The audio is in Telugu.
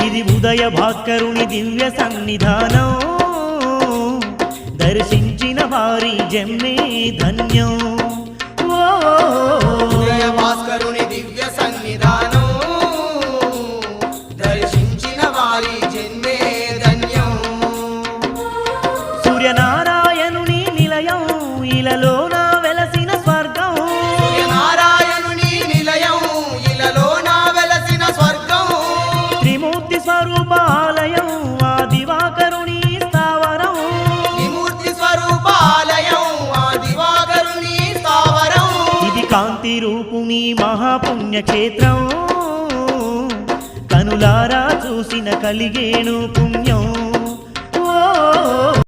ఇది ఉదయ భాస్కరుని దివ్య సన్నిధానం దర్శించిన వారి జన్మే ధన్యం ఉదయ భాస్కరుని దివ్య సన్నిధానం దర్శించిన వారి జన్మే ధన్యం సూర్యనారాయణుని నిలయం ఇలలోన వెలసిన స్వర్గం సూర్యనారాయణుని నిలయం ఇలలోన వెలసిన స్వర్గం త్రిమూర్తి స్వరూపాలయం ఆ దివాకరుని స్థావరం త్రిమూర్తి స్వరూపాలయం ఆ దివాకరుని స్థావరం ఇది కాంతి రూపుని మహాపుణ్యక్షేత్రం కనులారా చూసిన కలిగేను పుణ్యం